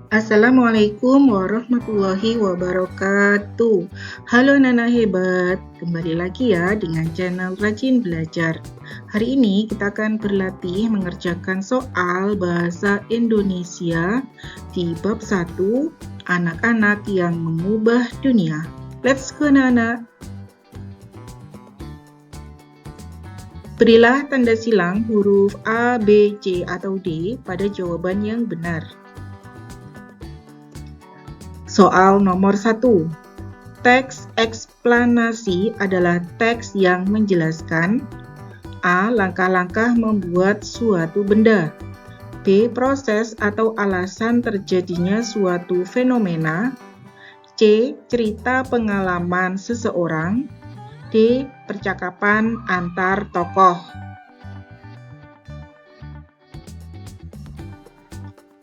Assalamualaikum warahmatullahi wabarakatuh. Halo Nana Hebat, kembali lagi ya dengan channel Rajin Belajar. Hari ini kita akan berlatih mengerjakan soal bahasa Indonesia di bab 1, anak-anak yang mengubah dunia. Let's go Nana. Berilah tanda silang huruf A, B, C, atau D pada jawaban yang benar. Soal nomor 1. Teks eksplanasi adalah teks yang menjelaskan A. Langkah-langkah membuat suatu benda, B. Proses atau alasan terjadinya suatu fenomena, C. Cerita pengalaman seseorang, D. Percakapan antar tokoh.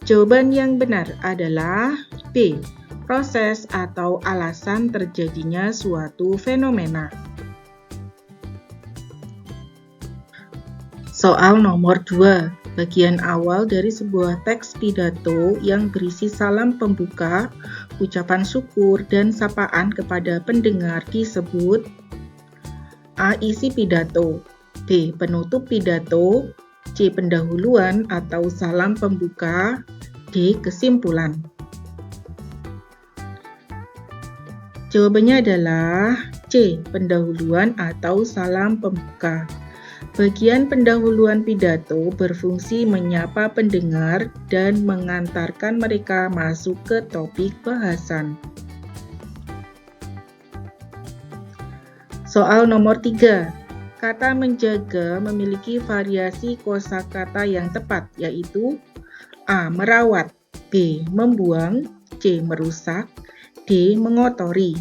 Jawaban yang benar adalah B. Proses atau alasan terjadinya suatu fenomena. Soal nomor 2. Bagian awal dari sebuah teks pidato yang berisi salam pembuka, ucapan syukur, dan sapaan kepada pendengar disebut A. Isi pidato, B. Penutup pidato, C. Pendahuluan atau salam pembuka, D. Kesimpulan. Jawabannya adalah C. Pendahuluan atau salam pembuka. Bagian pendahuluan pidato berfungsi menyapa pendengar dan mengantarkan mereka masuk ke topik bahasan. Soal nomor 3. Kata menjaga memiliki variasi kosakata yang tepat, yaitu A. Merawat, B. Membuang, C. Merusak, D. Mengotori.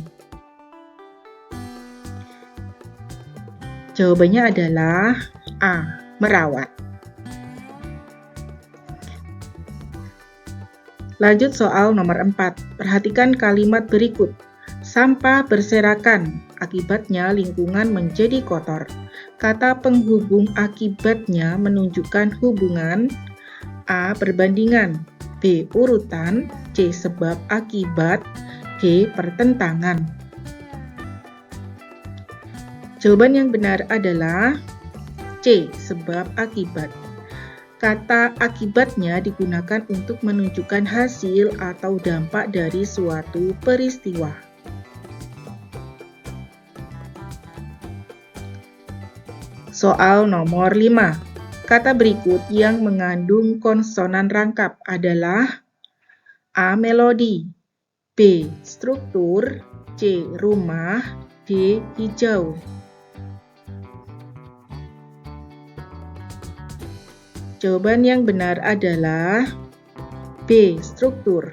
Jawabannya adalah A. Merawat. Lanjut soal nomor 4. Perhatikan kalimat berikut. Sampah berserakan, akibatnya lingkungan menjadi kotor. Kata penghubung akibatnya menunjukkan hubungan A. Perbandingan, B. Urutan, C. Sebab akibat, D. Pertentangan. Jawaban yang benar adalah C. Sebab akibat. Kata akibatnya digunakan untuk menunjukkan hasil atau dampak dari suatu peristiwa. Soal nomor 5. Kata berikut yang mengandung konsonan rangkap adalah A. Melodi, B. Struktur, C. Rumah, D. Hijau. Jawaban yang benar adalah B. Struktur.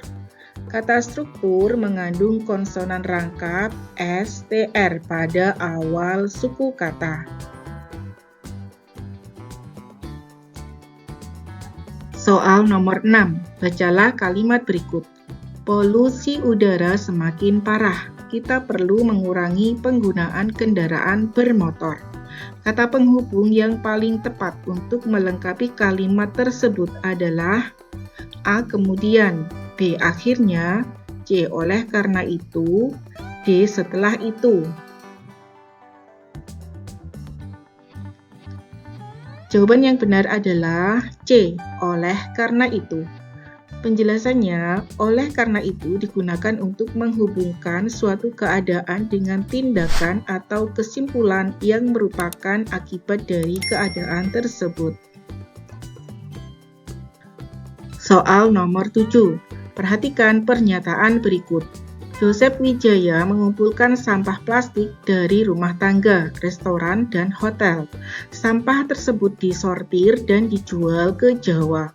Kata struktur mengandung konsonan rangkap STR pada awal suku kata. Soal nomor 6. Bacalah kalimat berikut. Polusi udara semakin parah. Kita perlu mengurangi penggunaan kendaraan bermotor. Kata penghubung yang paling tepat untuk melengkapi kalimat tersebut adalah A. Kemudian, B. Akhirnya, C. Oleh karena itu, D. Setelah itu. Jawaban yang benar adalah C. Oleh karena itu. Penjelasannya, oleh karena itu digunakan untuk menghubungkan suatu keadaan dengan tindakan atau kesimpulan yang merupakan akibat dari keadaan tersebut. Soal nomor 7. Perhatikan pernyataan berikut. Joseph Wijaya mengumpulkan sampah plastik dari rumah tangga, restoran, dan hotel. Sampah tersebut disortir dan dijual ke Jawa.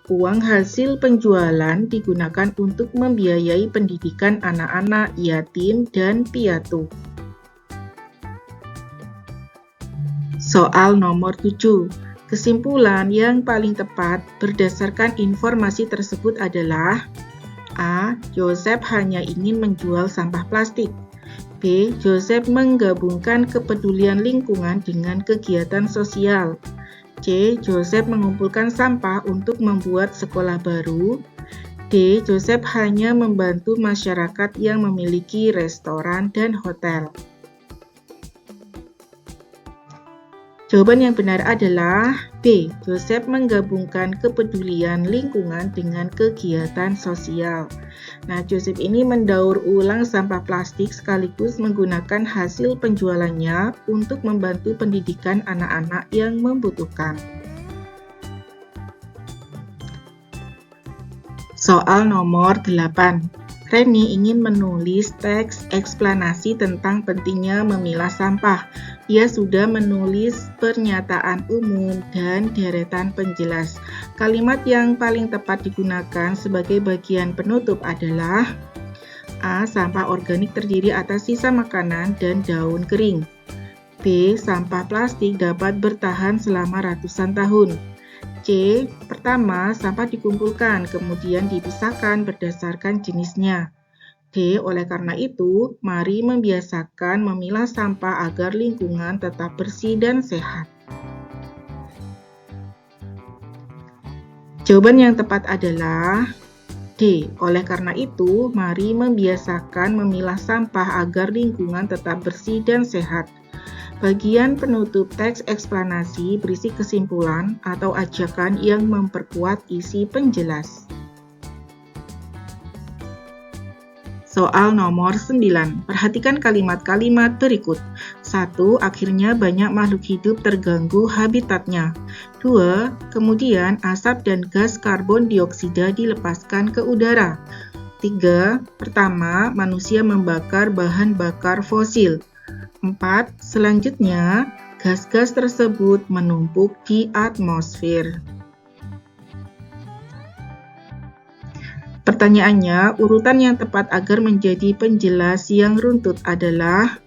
Uang hasil penjualan digunakan untuk membiayai pendidikan anak-anak yatim dan piatu. Soal nomor 7. Kesimpulan yang paling tepat berdasarkan informasi tersebut adalah A. Joseph hanya ingin menjual sampah plastik. B. Joseph menggabungkan kepedulian lingkungan dengan kegiatan sosial. C. Joseph mengumpulkan sampah untuk membuat sekolah baru. D. Joseph hanya membantu masyarakat yang memiliki restoran dan hotel. Jawaban yang benar adalah B. Joseph menggabungkan kepedulian lingkungan dengan kegiatan sosial. Nah, Joseph ini mendaur ulang sampah plastik sekaligus menggunakan hasil penjualannya untuk membantu pendidikan anak-anak yang membutuhkan. Soal nomor 8. Reni ingin menulis teks eksplanasi tentang pentingnya memilah sampah. Ia sudah menulis pernyataan umum dan deretan penjelas. Kalimat yang paling tepat digunakan sebagai bagian penutup adalah A. Sampah organik terdiri atas sisa makanan dan daun kering. B. Sampah plastik dapat bertahan selama ratusan tahun. C. Pertama, sampah dikumpulkan, kemudian dipisahkan berdasarkan jenisnya. D. Oleh karena itu, mari membiasakan memilah sampah agar lingkungan tetap bersih dan sehat. Jawaban yang tepat adalah D. Oleh karena itu, mari membiasakan memilah sampah agar lingkungan tetap bersih dan sehat. Bagian penutup teks eksplanasi berisi kesimpulan atau ajakan yang memperkuat isi penjelas. Soal nomor 9. Perhatikan kalimat-kalimat berikut. 1. Akhirnya banyak makhluk hidup terganggu habitatnya. 2. Kemudian asap dan gas karbon dioksida dilepaskan ke udara. 3. Pertama, manusia membakar bahan bakar fosil. 4. Selanjutnya, gas-gas tersebut menumpuk di atmosfer. Pertanyaannya, urutan yang tepat agar menjadi penjelas yang runtut adalah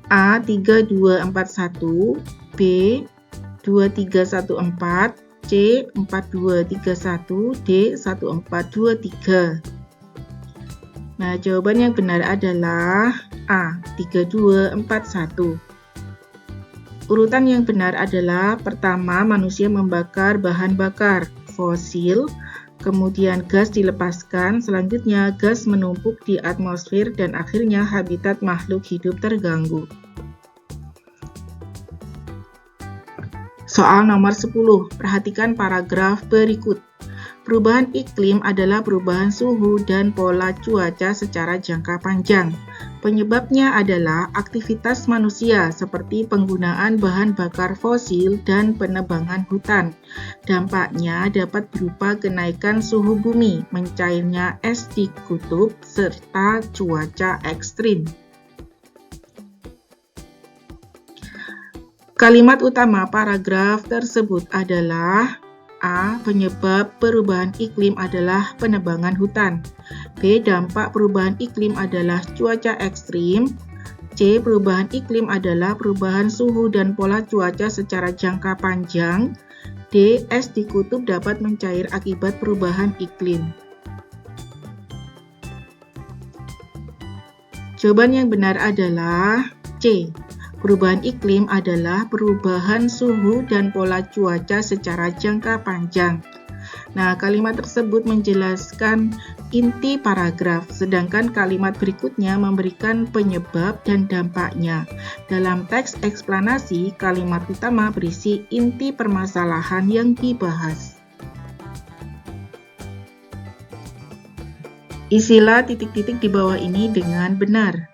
A. 3241, B. 2314, C. 4231, D. 1423. Nah, jawaban yang benar adalah A. 3241. Urutan yang benar adalah pertama, manusia membakar bahan bakar fosil, kemudian gas dilepaskan, selanjutnya gas menumpuk di atmosfer, dan akhirnya habitat makhluk hidup terganggu. Soal nomor 10. Perhatikan paragraf berikut. Perubahan iklim adalah perubahan suhu dan pola cuaca secara jangka panjang. Penyebabnya adalah aktivitas manusia seperti penggunaan bahan bakar fosil dan penebangan hutan. Dampaknya dapat berupa kenaikan suhu bumi, mencairnya es di kutub, serta cuaca ekstrim. Kalimat utama paragraf tersebut adalah A. Penyebab perubahan iklim adalah penebangan hutan. B. Dampak perubahan iklim adalah cuaca ekstrim. C. Perubahan iklim adalah perubahan suhu dan pola cuaca secara jangka panjang. D. Es di kutub dapat mencair akibat perubahan iklim. Jawaban yang benar adalah C. Perubahan iklim adalah perubahan suhu dan pola cuaca secara jangka panjang. Nah, kalimat tersebut menjelaskan inti paragraf, sedangkan kalimat berikutnya memberikan penyebab dan dampaknya. Dalam teks eksplanasi, kalimat utama berisi inti permasalahan yang dibahas. Isilah titik-titik di bawah ini dengan benar.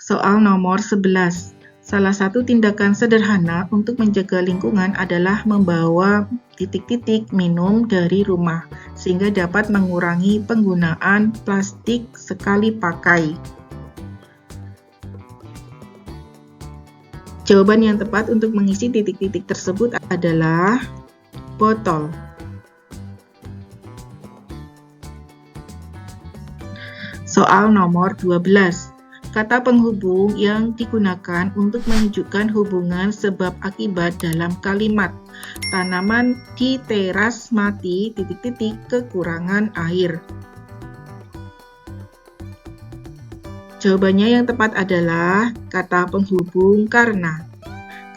Soal nomor 11. Salah satu tindakan sederhana untuk menjaga lingkungan adalah membawa titik-titik minum dari rumah, sehingga dapat mengurangi penggunaan plastik sekali pakai. Jawaban yang tepat untuk mengisi titik-titik tersebut adalah botol. Soal nomor 12. Kata penghubung yang digunakan untuk menunjukkan hubungan sebab akibat dalam kalimat. Tanaman di teras mati, kekurangan air. Jawabannya yang tepat adalah kata penghubung karena.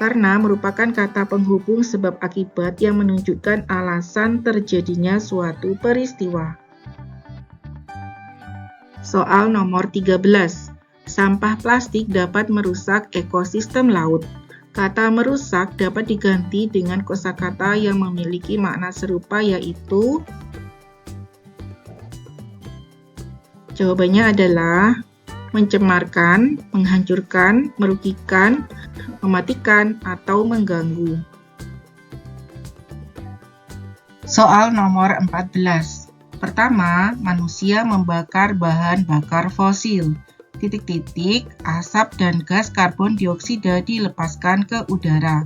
karena merupakan kata penghubung sebab akibat yang menunjukkan alasan terjadinya suatu peristiwa. Soal nomor 13. Sampah plastik dapat merusak ekosistem laut. Kata merusak dapat diganti dengan kosakata yang memiliki makna serupa, yaitu jawabannya adalah mencemarkan, menghancurkan, merugikan, mematikan, atau mengganggu. Soal nomor 14. Pertama, manusia membakar bahan bakar fosil. Asap dan gas karbon dioksida dilepaskan ke udara.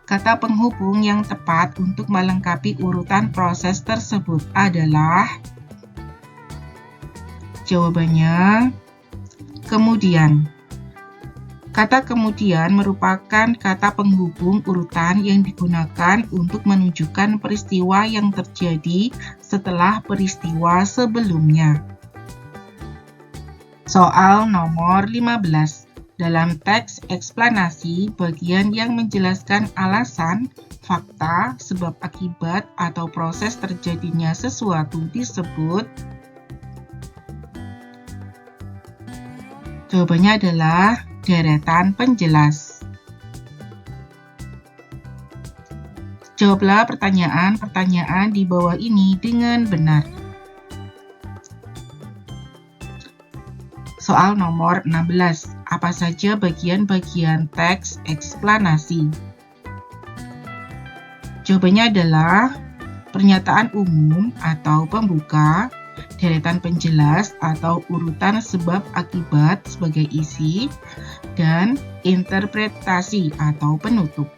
Kata penghubung yang tepat untuk melengkapi urutan proses tersebut adalah jawabannya kemudian. Kata kemudian merupakan kata penghubung urutan yang digunakan untuk menunjukkan peristiwa yang terjadi setelah peristiwa sebelumnya. Soal nomor 15. Dalam teks eksplanasi, bagian yang menjelaskan alasan, fakta, sebab akibat, atau proses terjadinya sesuatu disebut. Jawabannya adalah deretan penjelas. Jawablah pertanyaan-pertanyaan di bawah ini dengan benar. Soal nomor 16. Apa saja bagian-bagian teks eksplanasi? Jawabannya adalah pernyataan umum atau pembuka, deretan penjelas atau urutan sebab akibat sebagai isi, dan interpretasi atau penutup.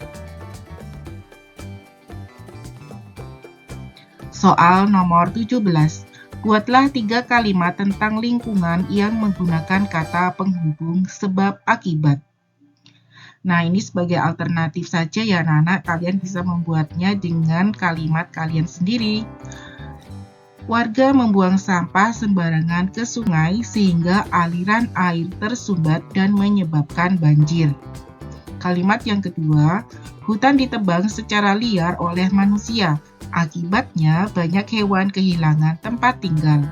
Soal nomor 17. Buatlah 3 kalimat tentang lingkungan yang menggunakan kata penghubung sebab akibat. Nah, ini sebagai alternatif saja ya anak-anak, kalian bisa membuatnya dengan kalimat kalian sendiri. Warga membuang sampah sembarangan ke sungai sehingga aliran air tersumbat dan menyebabkan banjir. Kalimat yang kedua, hutan ditebang secara liar oleh manusia. Akibatnya banyak hewan kehilangan tempat tinggal.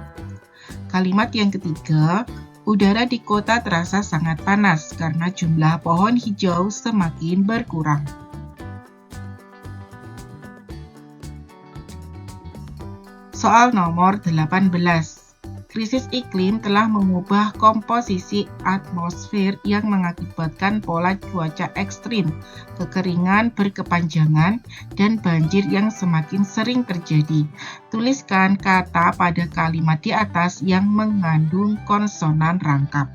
Kalimat yang ketiga, udara di kota terasa sangat panas karena jumlah pohon hijau semakin berkurang. Soal nomor 18. Krisis iklim telah mengubah komposisi atmosfer yang mengakibatkan pola cuaca ekstrim, kekeringan berkepanjangan, dan banjir yang semakin sering terjadi. Tuliskan kata pada kalimat di atas yang mengandung konsonan rangkap.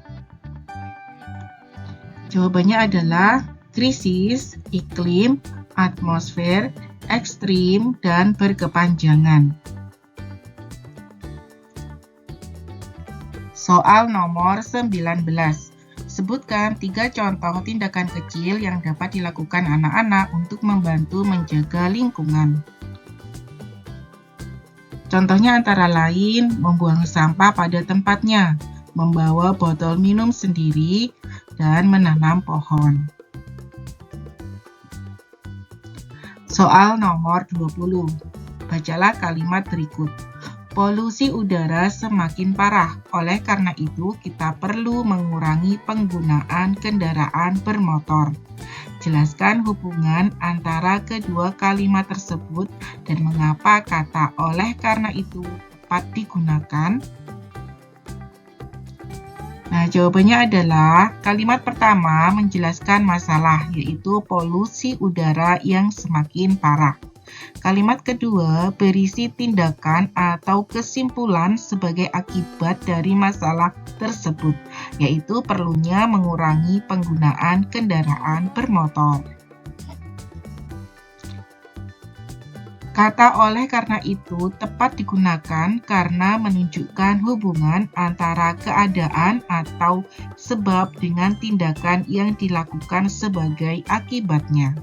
Jawabannya adalah krisis, iklim, atmosfer, ekstrim, dan berkepanjangan. Soal nomor 19. Sebutkan 3 contoh tindakan kecil yang dapat dilakukan anak-anak untuk membantu menjaga lingkungan. Contohnya antara lain membuang sampah pada tempatnya, membawa botol minum sendiri, dan menanam pohon. Soal nomor 20. Bacalah kalimat berikut. Polusi udara semakin parah, oleh karena itu kita perlu mengurangi penggunaan kendaraan bermotor. Jelaskan hubungan antara kedua kalimat tersebut dan mengapa kata oleh karena itu tepat digunakan. Nah, jawabannya adalah kalimat pertama menjelaskan masalah, yaitu polusi udara yang semakin parah. Kalimat kedua berisi tindakan atau kesimpulan sebagai akibat dari masalah tersebut, yaitu perlunya mengurangi penggunaan kendaraan bermotor. Kata oleh karena itu tepat digunakan karena menunjukkan hubungan antara keadaan atau sebab dengan tindakan yang dilakukan sebagai akibatnya.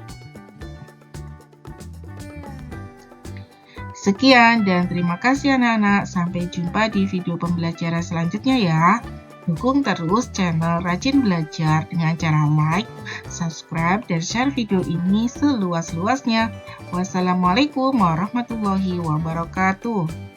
Sekian dan terima kasih anak-anak. Sampai jumpa di video pembelajaran selanjutnya ya. Dukung terus channel Rajin Belajar dengan cara like, subscribe, dan share video ini seluas-luasnya. Wassalamualaikum warahmatullahi wabarakatuh.